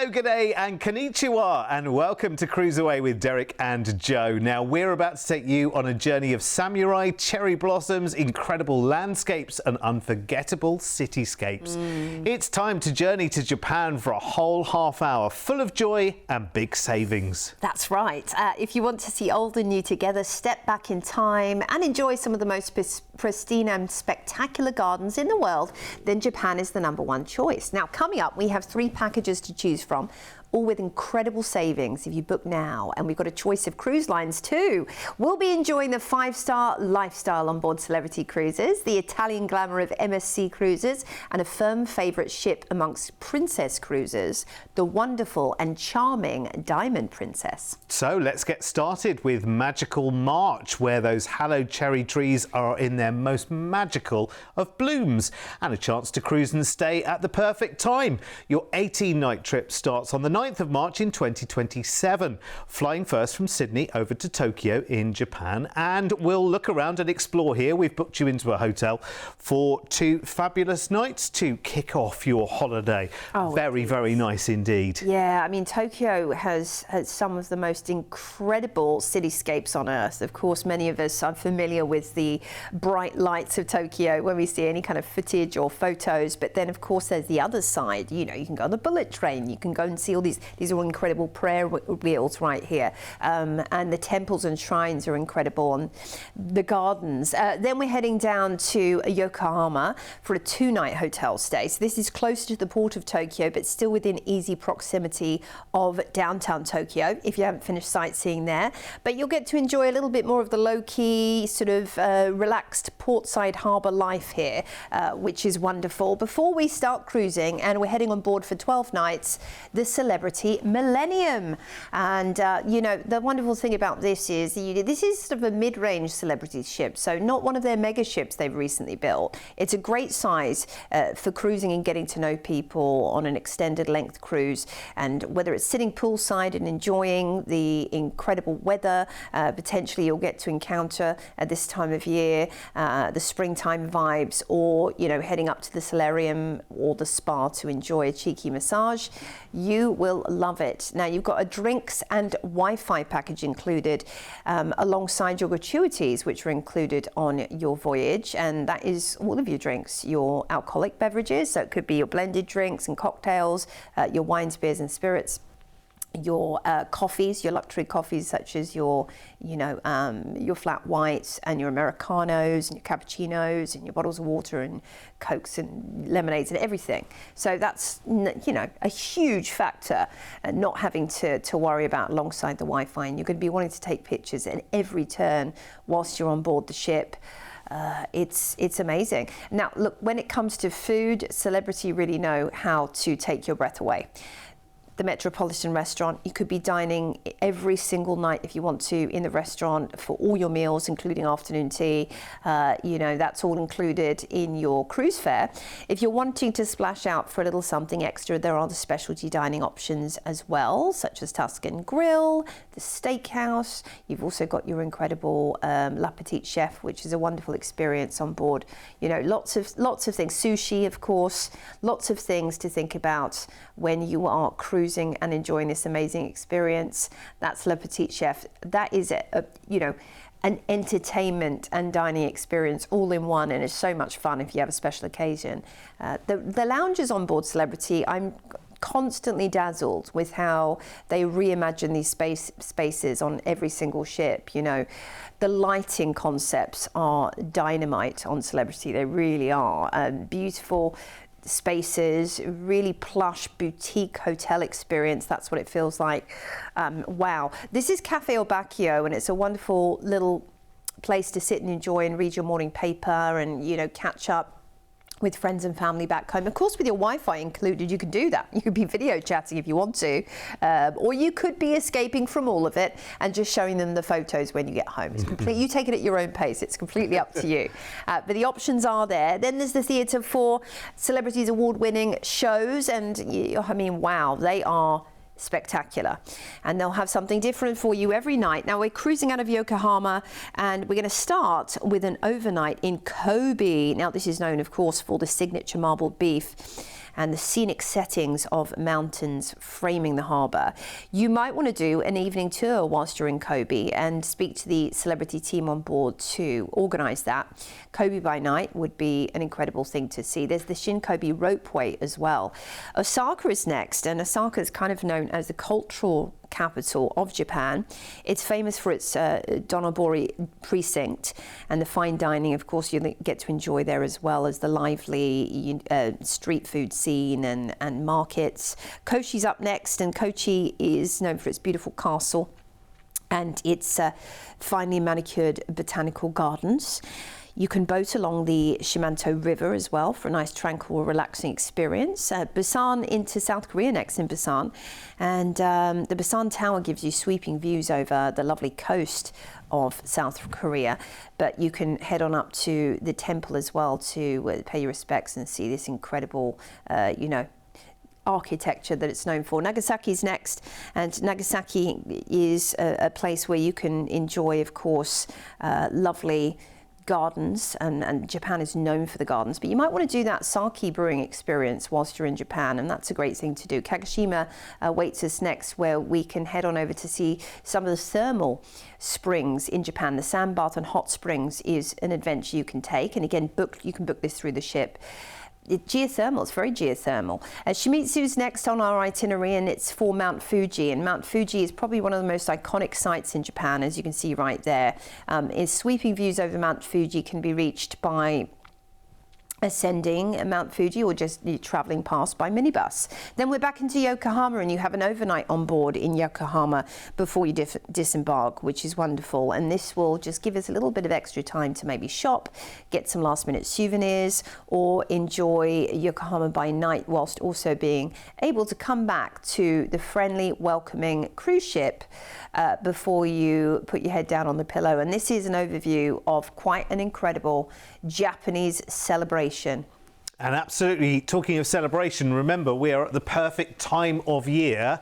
Hello, good day and konnichiwa, and welcome to CruiseAway with Derek and Joe. Now, we're about to take you on a journey of samurai, cherry blossoms, incredible landscapes and unforgettable cityscapes. It's time to journey to Japan for a whole half hour full of joy and big savings. That's right. If you want to see old and new together, step back in time and enjoy some of the most pristine and spectacular gardens in the world, then Japan is the #1 choice. Now, coming up, we have 3 packages to choose from, all with incredible savings if you book now. And we've got a choice of cruise lines too. We'll be enjoying the 5-star lifestyle on board Celebrity Cruises, the Italian glamour of MSC Cruises, and a firm favourite ship amongst Princess Cruises, the wonderful and charming Diamond Princess. So let's get started with Magical March, where those hallowed cherry trees are in their most magical of blooms, and a chance to cruise and stay at the perfect time. Your 18-night trip starts on the 9th of March in 2027, flying first from Sydney over to Tokyo in Japan, and we'll look around and explore here. We've booked you into a hotel for 2 fabulous nights to kick off your holiday. Very nice indeed. Yeah, I mean, Tokyo has some of the most incredible cityscapes on earth. Of course, many of us are familiar with the bright lights of Tokyo when we see any kind of footage or photos, but then of course there's the other side. You know, you can go on the bullet train, you can go and see all these are all incredible prayer wheels right here, and the temples and shrines are incredible, and the gardens. Then we're heading down to Yokohama for a 2-night hotel stay. So this is closer to the port of Tokyo, but still within easy proximity of downtown Tokyo if you haven't finished sightseeing there. But you'll get to enjoy a little bit more of the low-key, sort of relaxed portside harbour life here, which is wonderful. Before we start cruising, and we're heading on board for 12 nights, the Celebrity Millennium. And you know, the wonderful thing about this is this is sort of a mid-range celebrity ship, so not one of their mega ships they've recently built. It's a great size for cruising and getting to know people on an extended length cruise, and whether it's sitting poolside and enjoying the incredible weather potentially you'll get to encounter at this time of year, the springtime vibes, or you know, heading up to the solarium or the spa to enjoy a cheeky massage, you will love it. Now, you've got a drinks and Wi-Fi package included alongside your gratuities, which are included on your voyage, and that is all of your drinks, your alcoholic beverages, so it could be your blended drinks and cocktails, your wines, beers and spirits, your coffees, your luxury coffees such as your, you know, your flat whites and your Americanos and your cappuccinos and your bottles of water and Cokes and lemonades and everything. So that's, you know, a huge factor, not having to worry about alongside the Wi-Fi, and you're going to be wanting to take pictures at every turn whilst you're on board the ship. It's amazing. Now, look, when it comes to food, Celebrity really know how to take your breath away. The Metropolitan Restaurant, you could be dining every single night if you want to in the restaurant for all your meals, including afternoon tea. You know, that's all included in your cruise fare. If you're wanting to splash out for a little something extra, there are the specialty dining options as well, such as Tuscan Grill, the Steakhouse. You've also got your incredible La Petite Chef, which is a wonderful experience on board. You know, lots of things. Sushi, of course, lots of things to think about when you are cruising and enjoying this amazing experience. That's Le Petit Chef. That is you know, an entertainment and dining experience all in one, and it's so much fun if you have a special occasion. The lounges on board Celebrity, I'm constantly dazzled with how they reimagine these spaces on every single ship. You know, the lighting concepts are dynamite on Celebrity. They really are. Beautiful spaces, really plush boutique hotel experience. That's what it feels like. Wow. This is Cafe Obacchio, and it's a wonderful little place to sit and enjoy and read your morning paper and, you know, catch up with friends and family back home. Of course, with your Wi-Fi included, you can do that. You could be video chatting if you want to, or you could be escaping from all of it and just showing them the photos when you get home. It's complete. You take it at your own pace. It's completely up to you. But the options are there. Then there's the theatre for Celebrities award-winning shows, and I mean, wow, they are spectacular, and they'll have something different for you every night. Now, we're cruising out of Yokohama, and we're going to start with an overnight in Kobe. Now, this is known, of course, for the signature marbled beef. and the scenic settings of mountains framing the harbour. You might want to do an evening tour whilst you're in Kobe and speak to the celebrity team on board to organise that. Kobe by night would be an incredible thing to see. There's the Shinkobe ropeway as well. Osaka is next, and Osaka is kind of known as the cultural capital of Japan. It's famous for its Donobori precinct and the fine dining, of course, you get to enjoy there, as well as the lively street food scene and markets. Kochi's up next, and Kochi is known for its beautiful castle and its finely manicured botanical gardens. You can boat along the Shimanto River as well for a nice, tranquil, relaxing experience. Busan into South Korea next in Busan. And the Busan Tower gives you sweeping views over the lovely coast of South Korea. But you can head on up to the temple as well to pay your respects and see this incredible, architecture that it's known for. Nagasaki's next, and Nagasaki is a place where you can enjoy, of course, lovely gardens, and Japan is known for the gardens, but you might want to do that sake brewing experience whilst you're in Japan, and that's a great thing to do. Kagoshima waits us next, where we can head on over to see some of the thermal springs in Japan. The sand bath and hot springs is an adventure you can take, and again, you can book this through the ship. Geothermal, it's very geothermal. Shimizu's next on our itinerary, and it's for Mount Fuji. And Mount Fuji is probably one of the most iconic sites in Japan, as you can see right there. Its sweeping views over Mount Fuji can be reached by ascending Mount Fuji or just travelling past by minibus. Then we're back into Yokohama, and you have an overnight on board in Yokohama before you disembark, which is wonderful. And this will just give us a little bit of extra time to maybe shop, get some last minute souvenirs, or enjoy Yokohama by night whilst also being able to come back to the friendly, welcoming cruise ship before you put your head down on the pillow. And this is an overview of quite an incredible Japanese celebration. And absolutely, talking of celebration, remember we are at the perfect time of year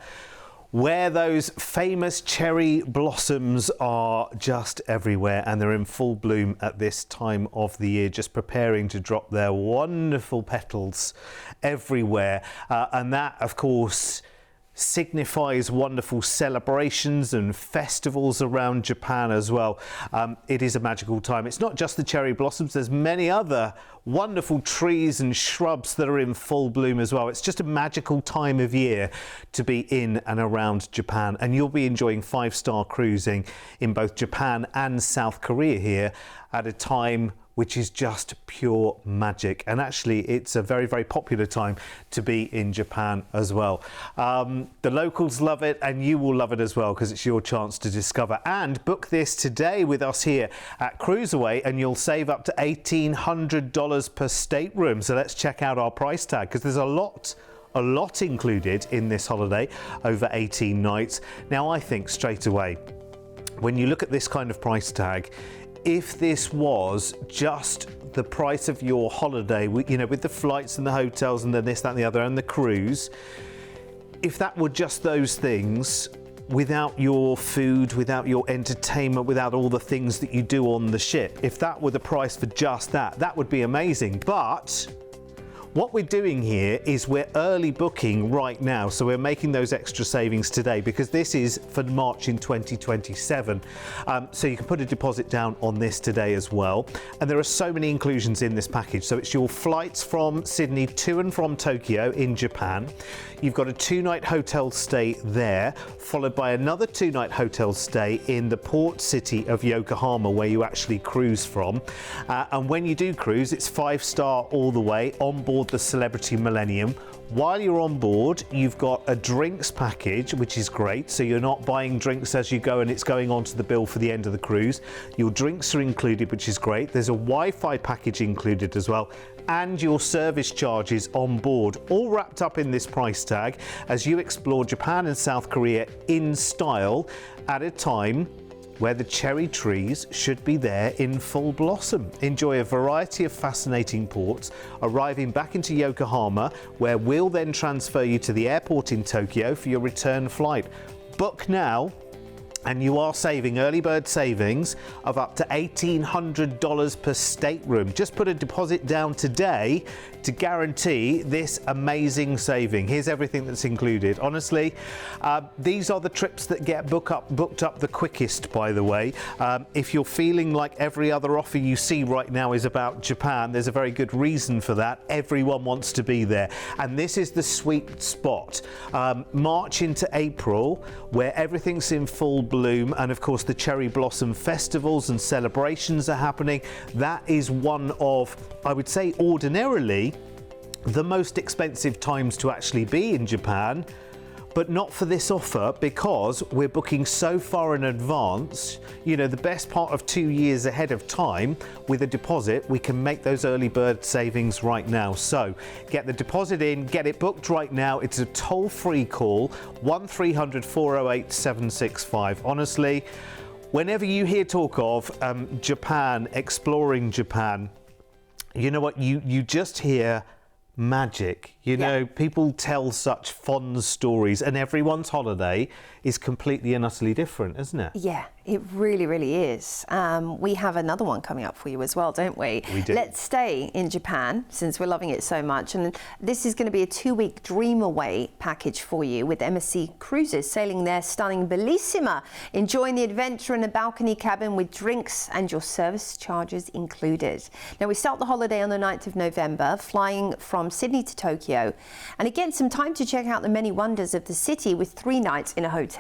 where those famous cherry blossoms are just everywhere, and they're in full bloom at this time of the year, just preparing to drop their wonderful petals everywhere. And that, of course, signifies wonderful celebrations and festivals around Japan as well. It is a magical time. It's not just the cherry blossoms, there's many other wonderful trees and shrubs that are in full bloom as well. It's just a magical time of year to be in and around Japan, and you'll be enjoying 5-star cruising in both Japan and South Korea here at a time which is just pure magic. And actually, it's a very, very popular time to be in Japan as well. The locals love it, and you will love it as well, because it's your chance to discover. And book this today with us here at CruiseAway, and you'll save up to $1,800 per stateroom. So let's check out our price tag, because there's a lot included in this holiday over 18 nights. Now, I think straight away, when you look at this kind of price tag, if this was just the price of your holiday, with the flights and the hotels and the this, that and the other and the cruise, if that were just those things, without your food, without your entertainment, without all the things that you do on the ship, if that were the price for just that, that would be amazing. But what we're doing here is we're early booking right now, so we're making those extra savings today, because this is for March in 2027. So you can put a deposit down on this today as well. And there are so many inclusions in this package. So it's your flights from Sydney to and from Tokyo in Japan. You've got a 2-night hotel stay there, followed by another 2-night hotel stay in the port city of Yokohama, where you actually cruise from. And when you do cruise, it's 5-star all the way on board the Celebrity Millennium. While you're on board, you've got a drinks package, which is great. So you're not buying drinks as you go and it's going onto the bill for the end of the cruise. Your drinks are included, which is great. There's a Wi-Fi package included as well, and your service charges on board, all wrapped up in this price tag as you explore Japan and South Korea in style at a time where the cherry trees should be there in full blossom. Enjoy a variety of fascinating ports, arriving back into Yokohama, where we'll then transfer you to the airport in Tokyo for your return flight. Book now And you are saving early bird savings of up to $1,800 per stateroom. Just put a deposit down today to guarantee this amazing saving. Here's everything that's included. Honestly, these are the trips that get booked up the quickest, by the way. If you're feeling like every other offer you see right now is about Japan, there's a very good reason for that. Everyone wants to be there. And this is the sweet spot. March into April, where everything's in full bloom, and of course the cherry blossom festivals and celebrations are happening. That is one of, I would say, ordinarily the most expensive times to actually be in Japan, but not for this offer, because we're booking so far in advance. You know, the best part of 2 years ahead of time. With a deposit, we can make those early bird savings right now. So get the deposit in, get it booked right now. It's a toll-free call, 1300 408 765. Honestly, whenever you hear talk of Japan, exploring Japan, you know what, you just hear magic. You know, people tell such fond stories, and everyone's holiday is completely and utterly different, isn't it? Yeah, it really, really is. We have another one coming up for you as well, don't we? We do. Let's stay in Japan, since we're loving it so much. And this is going to be a 2-week Dream Away package for you with MSC Cruises, sailing their stunning Bellissima, enjoying the adventure in a balcony cabin with drinks and your service charges included. Now, we start the holiday on the 9th of November, flying from Sydney to Tokyo. And again, some time to check out the many wonders of the city with 3 nights in a hotel.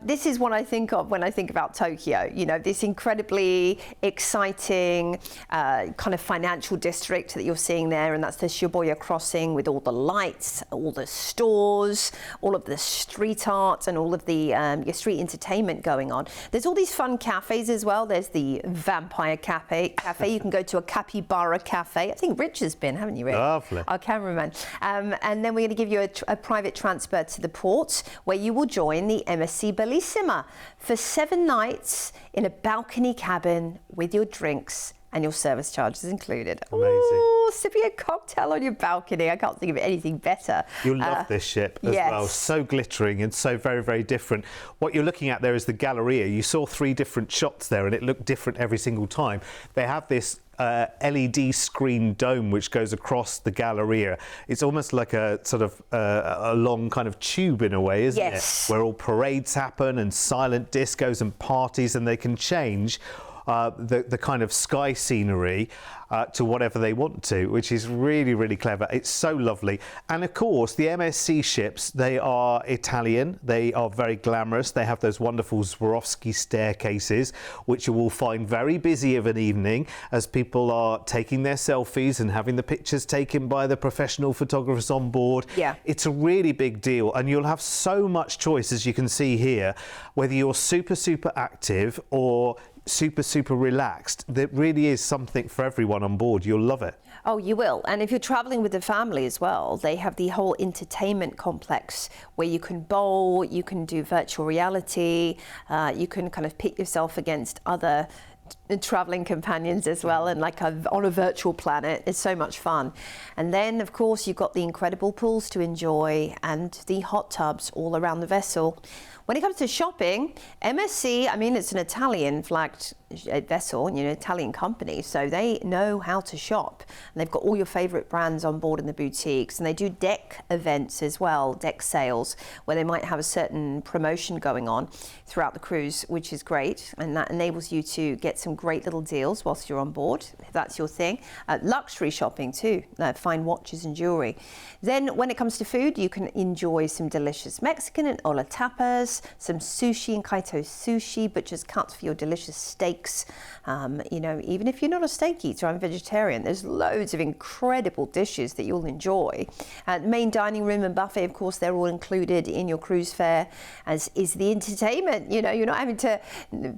This is what I think of when I think about Tokyo. You know, this incredibly exciting kind of financial district that you're seeing there, and that's the Shibuya crossing with all the lights, all the stores, all of the street art, and all of the street entertainment going on. There's all these fun cafes as well. There's the Vampire Cafe. You can go to a Capybara Cafe. I think Rich has been, haven't you, Rich? Lovely. Our cameraman. And then we're going to give you a private transfer to the port, where you will join the MSC Bellissima for 7 nights in a balcony cabin with your drinks and your service charges included. Amazing. Ooh, sipping a cocktail on your balcony. I can't think of anything better. You'll love this ship as well. So glittering and so very, very different. What you're looking at there is the Galleria. You saw 3 different shots there, and it looked different every single time. They have this LED screen dome which goes across the Galleria. It's almost like a sort of a long kind of tube in a way, isn't it? Where all parades happen and silent discos and parties, and they can change the kind of sky scenery to whatever they want to, which is really, really clever. It's so lovely. And of course, the MSC ships, they are Italian. They are very glamorous. They have those wonderful Swarovski staircases, which you will find very busy of an evening as people are taking their selfies and having the pictures taken by the professional photographers on board. Yeah. It's a really big deal, and you'll have so much choice, as you can see here, whether you're super, super active or super, super relaxed. There really is something for everyone on board. You'll love it. Oh, you will. And if you're traveling with the family as well, they have the whole entertainment complex where you can bowl, you can do virtual reality, you can kind of pit yourself against other traveling companions as well, and like on a virtual planet. It's so much fun. And then of course you've got the incredible pools to enjoy and the hot tubs all around the vessel. When it comes to shopping, MSC, I mean, it's an Italian flagged vessel, you know, Italian company, so they know how to shop. And they've got all your favorite brands on board in the boutiques, and they do deck events as well, deck sales, where they might have a certain promotion going on throughout the cruise, which is great. And that enables you to get some great little deals whilst you're on board, if that's your thing. Luxury shopping too, fine watches and jewelry. Then when it comes to food, you can enjoy some delicious Mexican and Ola tapas, some sushi and Kaito sushi, butcher's cuts for your delicious steaks. You know, even if you're not a steak eater, I'm vegetarian, there's loads of incredible dishes that you'll enjoy. Main dining room and buffet, of course, they're all included in your cruise fare, as is the entertainment. You know, you're not having to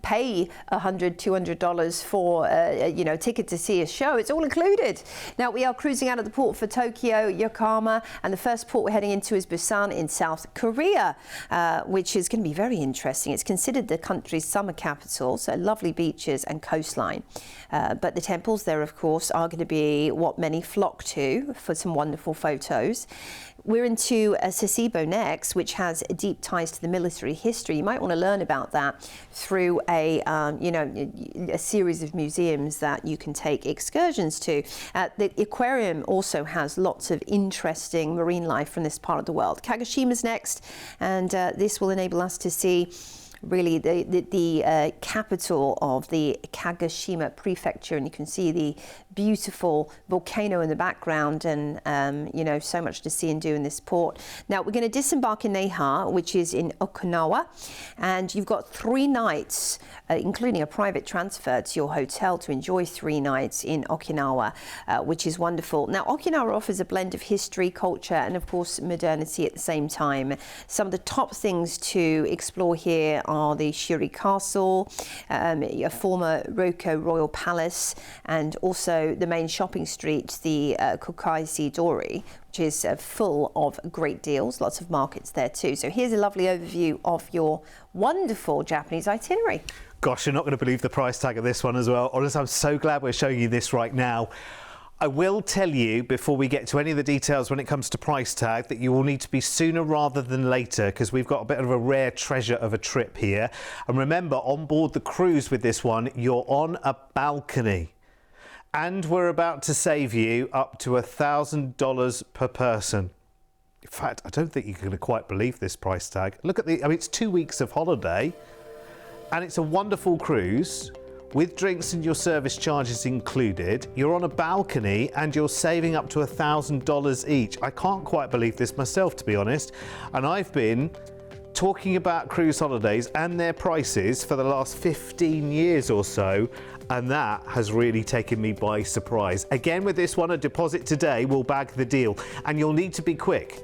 pay $100, $200 for you know, ticket to see a show. It's all included. Now, we are cruising out of the port for Tokyo, Yokohama, and the first port we're heading into is Busan in South Korea, which is going to be very interesting. It's considered the country's summer capital, so lovely beaches and coastline. But the temples there, of course, are going to be what many flock to for some wonderful photos. We're into Sasebo next, which has deep ties to the military history. You might want to learn about that through a series of museums that you can take excursions to. The aquarium also has lots of interesting marine life from this part of the world. Kagoshima next, and this will enable us to see really the capital of the Kagoshima prefecture, and you can see the beautiful volcano in the background, and so much to see and do in this port. Now we're going to disembark in Neha, which is in Okinawa, and you've got 3 nights, including a private transfer to your hotel to enjoy 3 nights in Okinawa, which is wonderful. Now Okinawa offers a blend of history, culture, and of course modernity at the same time. Some of the top things to explore here are the Shuri Castle, a former Roko Royal Palace, and also the main shopping street, the Kokaisi Dori, which is full of great deals, lots of markets there too. So here's a lovely overview of your wonderful Japanese itinerary. Gosh, you're not going to believe the price tag of this one as well. Honestly, I'm so glad we're showing you this right now. I will tell you before we get to any of the details when it comes to price tag that you will need to be sooner rather than later, because we've got a bit of a rare treasure of a trip here. And remember, on board the cruise with this one, you're on a balcony. And we're about to save you up to $1,000 per person. In fact, I don't think you're going to quite believe this price tag. Look at it's 2 weeks of holiday, and it's a wonderful cruise. With drinks and your service charges included, you're on a balcony and you're saving up to $1,000 each. I can't quite believe this myself, to be honest. And I've been talking about cruise holidays and their prices for the last 15 years or so, and that has really taken me by surprise. Again, with this one, a deposit today will bag the deal, and you'll need to be quick,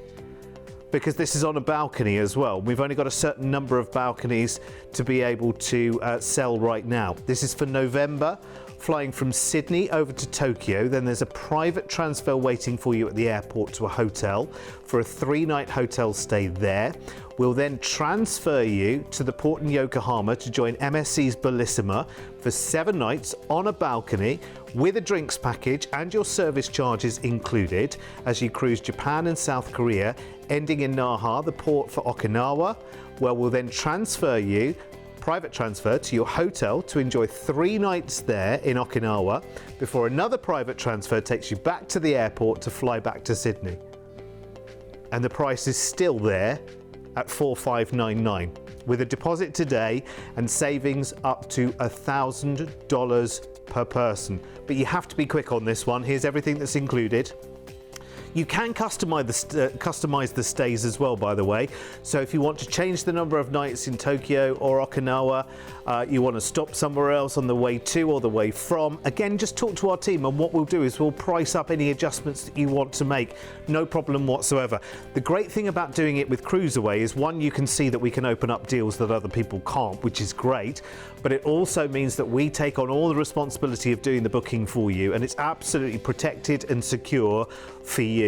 because this is on a balcony as well. We've only got a certain number of balconies to be able to sell right now. This is for November, flying from Sydney over to Tokyo. Then there's a private transfer waiting for you at the airport to a hotel for a 3-night hotel stay there. We'll then transfer you to the port in Yokohama to join MSC's Bellissima for 7 nights on a balcony with a drinks package and your service charges included as you cruise Japan and South Korea, ending in Naha, the port for Okinawa, where we'll then transfer you, private transfer, to your hotel to enjoy 3 nights there in Okinawa before another private transfer takes you back to the airport to fly back to Sydney. And the price is still there at $4,599 with a deposit today and savings up to $1,000 per person. But you have to be quick on this one. Here's everything that's included. You can customize the stays as well, by the way. So if you want to change the number of nights in Tokyo or Okinawa, you want to stop somewhere else on the way to or the way from, again, just talk to our team, and what we'll do is we'll price up any adjustments that you want to make. No problem whatsoever. The great thing about doing it with CruiseAway is, one, you can see that we can open up deals that other people can't, which is great, but it also means that we take on all the responsibility of doing the booking for you, and it's absolutely protected and secure for you.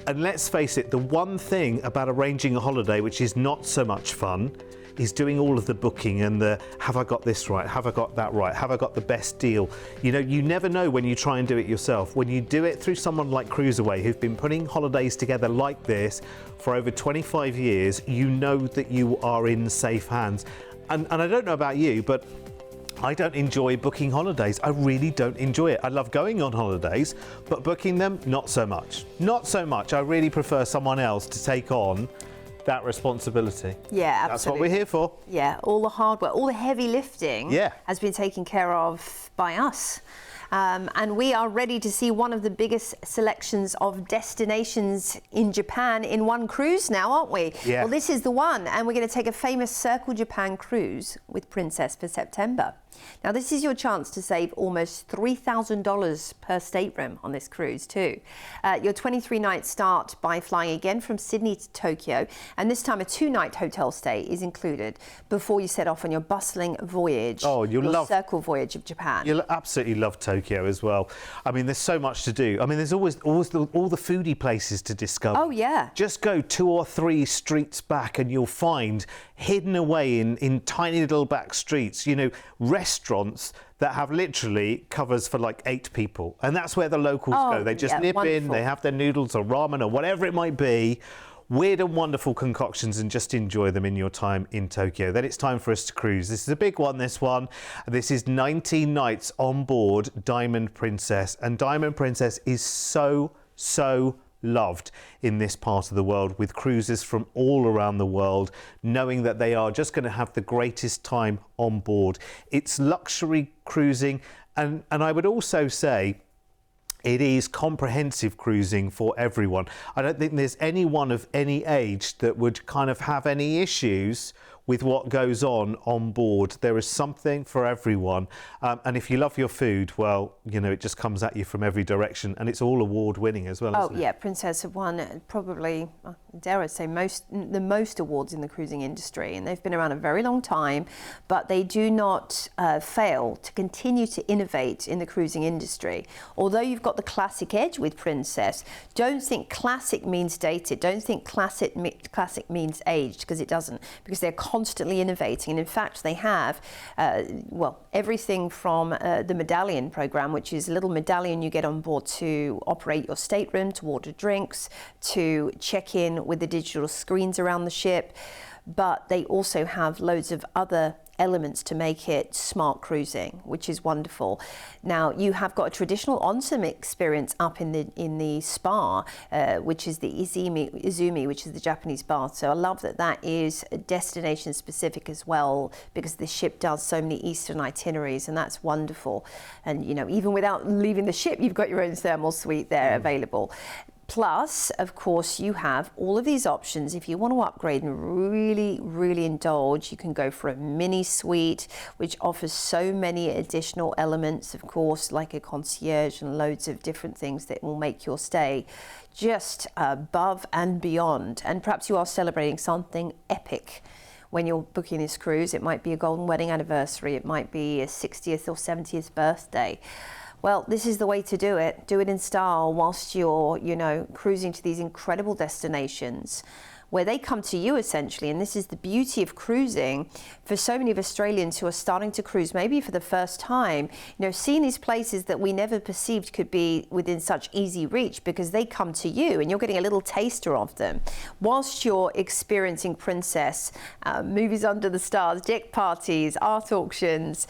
And let's face it, the one thing about arranging a holiday which is not so much fun is doing all of the booking and the, have I got this right? Have I got that right? Have I got the best deal? You know, you never know when you try and do it yourself. When you do it through someone like CruiseAway, who've been putting holidays together like this for over 25 years, you know that you are in safe hands. And I don't know about you, but I don't enjoy booking holidays. I really don't enjoy it. I love going on holidays, but booking them, not so much. Not so much. I really prefer someone else to take on that responsibility. Yeah, absolutely. That's what we're here for. Yeah, all the hard work, all the heavy lifting has been taken care of by us. And we are ready to see one of the biggest selections of destinations in Japan in one cruise now, aren't we? Yeah. Well, this is the one, and we're going to take a famous Circle Japan cruise with Princess for September. Now, this is your chance to save almost $3,000 per stateroom on this cruise too. Your 23 nights start by flying again from Sydney to Tokyo, and this time a 2-night hotel stay is included before you set off on your bustling voyage. Oh, you'll your love Circle voyage of Japan. You'll absolutely love Tokyo. Tokyo as well. I mean, there's so much to do. I mean, there's always all the foodie places to discover. Oh, yeah. Just go 2 or 3 streets back and you'll find hidden away in tiny little back streets, you know, restaurants that have literally covers for like 8 people. And that's where the locals go. They just nip in, they have their noodles or ramen or whatever it might be. Weird and wonderful concoctions, and just enjoy them in your time in Tokyo. Then it's time for us to cruise. This is a big one, this one. This is 19 nights on board Diamond Princess. And Diamond Princess is so loved in this part of the world, with cruisers from all around the world knowing that they are just going to have the greatest time on board. It's luxury cruising, and I would also say it is comprehensive cruising for everyone. I don't think there's anyone of any age that would kind of have any issues with what goes on board. There is something for everyone. And if you love your food, well, you know, it just comes at you from every direction, and it's all award winning as well. Oh yeah, Princess have won probably, dare I say, the most awards in the cruising industry, and they've been around a very long time, but they do not fail to continue to innovate in the cruising industry. Although you've got the classic edge with Princess, don't think classic means dated. Don't think classic means aged, because it doesn't, because they're constantly innovating. And in fact, they have, well, everything from the medallion program, which is a little medallion you get on board to operate your stateroom, to order drinks, to check in with the digital screens around the ship. But they also have loads of other elements to make it smart cruising, which is wonderful. Now you have got a traditional onsen experience up in the spa, which is the Izumi, which is the Japanese bath. So I love that is destination specific as well, because the ship does so many Eastern itineraries, and that's wonderful. And you know, even without leaving the ship, you've got your own thermal suite there available. Plus, of course, you have all of these options. If you want to upgrade and really indulge, you can go for a mini suite, which offers so many additional elements, of course, like a concierge and loads of different things that will make your stay just above and beyond. And perhaps you are celebrating something epic when you're booking this cruise. It might be a golden wedding anniversary. It might be a 60th or 70th birthday. Well, this is the way to do it. Do it in style whilst you're, you know, cruising to these incredible destinations where they come to you essentially. And this is the beauty of cruising for so many of Australians who are starting to cruise maybe for the first time, you know, seeing these places that we never perceived could be within such easy reach, because they come to you and you're getting a little taster of them whilst you're experiencing Princess, movies under the stars, deck parties, art auctions.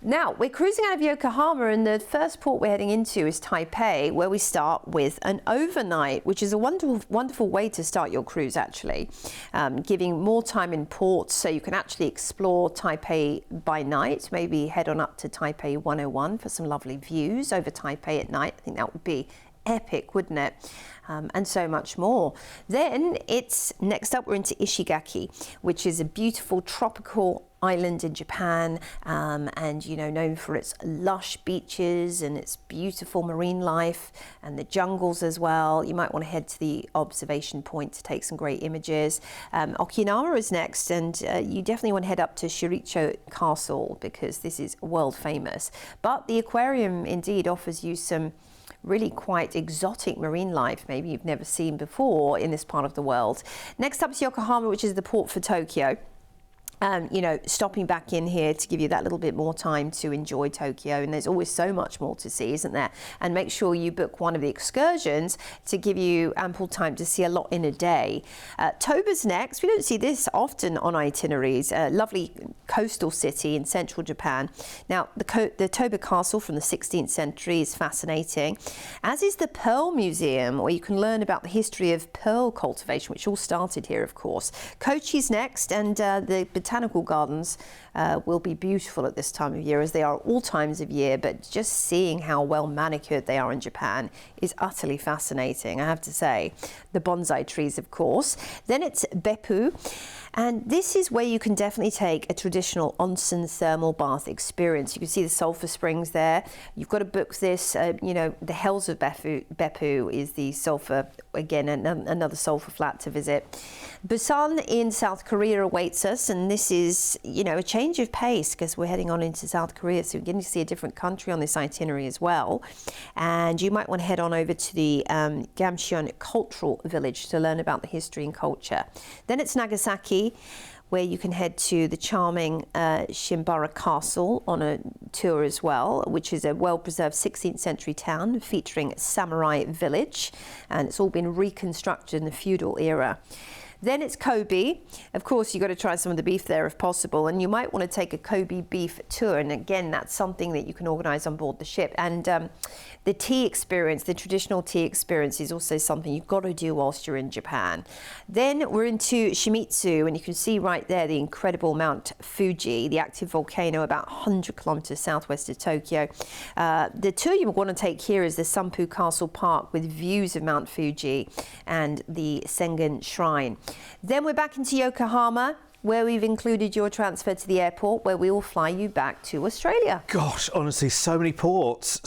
Now, we're cruising out of Yokohama, and the first port we're heading into is Taipei, where we start with an overnight, which is a wonderful way to start your cruise, actually, giving more time in port so you can actually explore Taipei by night, maybe head on up to Taipei 101 for some lovely views over Taipei at night. I think that would be epic, wouldn't it? And so much more. Then it's next up, we're into Ishigaki, which is a beautiful tropical island in Japan, and you know, known for its lush beaches and its beautiful marine life and the jungles as well. You might want to head to the observation point to take some great images. Okinawa is next, and you definitely want to head up to Shuricho Castle, because this is world famous. But the aquarium indeed offers you some really quite exotic marine life maybe you've never seen before in this part of the world. Next up is Yokohama, which is the port for Tokyo. You know, stopping back in here to give you that little bit more time to enjoy Tokyo, and there's always so much more to see, isn't there? And make sure you book one of the excursions to give you ample time to see a lot in a day. Toba's next. We don't see this often on itineraries. A lovely coastal city in central Japan. Now, the Toba Castle from the 16th century is fascinating, as is the Pearl Museum, where you can learn about the history of pearl cultivation, which all started here, of course. Kochi's next, and the botanical gardens will be beautiful at this time of year, as they are all times of year, but just seeing how well manicured they are in Japan is utterly fascinating, I have to say. The bonsai trees, of course. Then it's Beppu, and this is where you can definitely take a traditional onsen thermal bath experience. You can see the sulfur springs there. You've got to book this, you know, the Hells of Beppu is the sulfur, again, another sulfur flat to visit. Busan in South Korea awaits us, and this this is, you know, a change of pace because we're heading on into South Korea, so we're getting to see a different country on this itinerary as well. And you might want to head on over to the Gamcheon Cultural Village to learn about the history and culture. Then it's Nagasaki, where you can head to the charming Shimbara Castle on a tour as well, which is a well-preserved 16th century town featuring samurai village, and it's all been reconstructed in the feudal era. Then it's Kobe. Of course, you've got to try some of the beef there if possible, and you might want to take a Kobe beef tour. And again, that's something that you can organise on board the ship. And the tea experience, the traditional tea experience, is also something you've got to do whilst you're in Japan. Then we're into Shimizu, and you can see right there the incredible Mount Fuji, the active volcano about 100 kilometres southwest of Tokyo. The tour you want to take here is the Sanpu Castle Park with views of Mount Fuji and the Sengen Shrine. Then we're back into Yokohama, where we've included your transfer to the airport, where we will fly you back to Australia. Gosh, honestly, so many ports.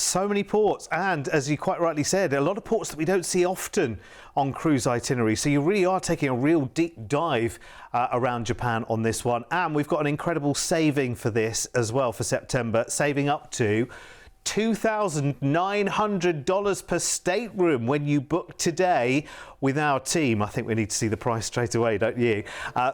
And as you quite rightly said, a lot of ports that we don't see often on cruise itineraries. So you really are taking a real deep dive around Japan on this one. And we've got an incredible saving for this as well for September, saving up to $2,900 per stateroom when you book today with our team. I think we need to see the price straight away, don't you?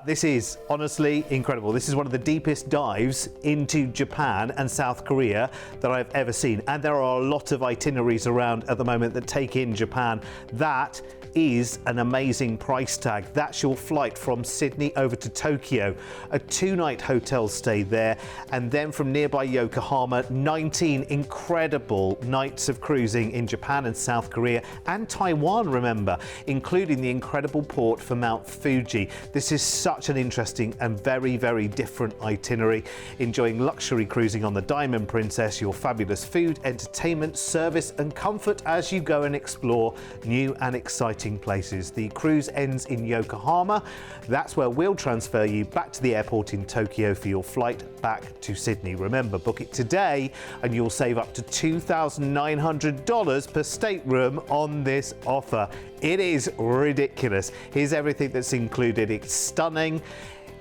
This is honestly incredible. This is one of the deepest dives into Japan and South Korea that I've ever seen. And there are a lot of itineraries around at the moment that take in Japan. That is an amazing price tag. That's your flight from Sydney over to Tokyo, a 2-night hotel stay there, and then from nearby Yokohama, 19 incredible nights of cruising in Japan and South Korea and Taiwan, remember, including the incredible port for Mount Fuji. This is such an interesting and very, very different itinerary. Enjoying luxury cruising on the Diamond Princess, your fabulous food, entertainment, service and comfort as you go and explore new and exciting places. The cruise ends in Yokohama. That's where we'll transfer you back to the airport in Tokyo for your flight back to Sydney. Remember, book it today and you'll save up to $2,900 per stateroom on this offer. It is ridiculous. Here's everything that's included. It's stunning.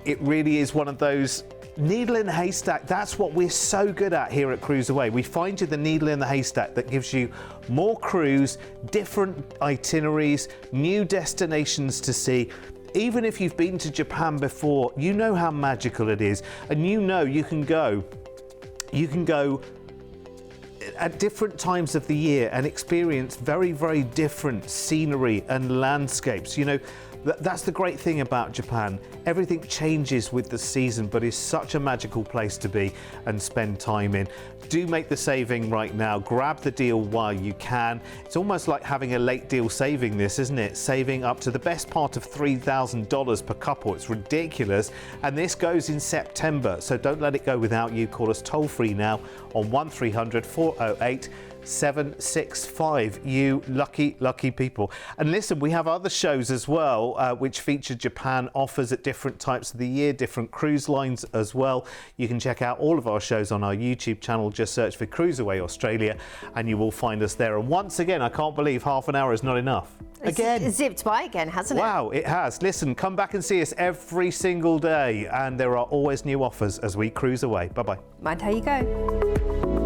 It really is one of those needle in the haystack. That's what we're so good at here at CruiseAway. We find you the needle in the haystack that gives you more cruise, different itineraries, new destinations to see. Even if you've been to Japan before, you know how magical it is, and you know you can go at different times of the year and experience very, very different scenery and landscapes. You know, that's the great thing about Japan. Everything changes with the season, but it's such a magical place to be and spend time in. Do make the saving right now. Grab the deal while you can. It's almost like having a late deal saving this, isn't it? Saving up to the best part of $3,000 per couple. It's ridiculous. And this goes in September, so don't let it go without you. Call us toll free now on 1300 408 765. You lucky people. And listen, we have other shows as well which feature Japan offers at different types of the year, different cruise lines as well. You can check out all of our shows on our YouTube channel. Just search for CruiseAway Australia and you will find us there. And once again, I can't believe half an hour is not enough. Again, it's zipped by again, hasn't it? Wow, it has. Listen, come back and see us every single day, and there are always new offers as we cruise away. Bye bye. Mind how you go.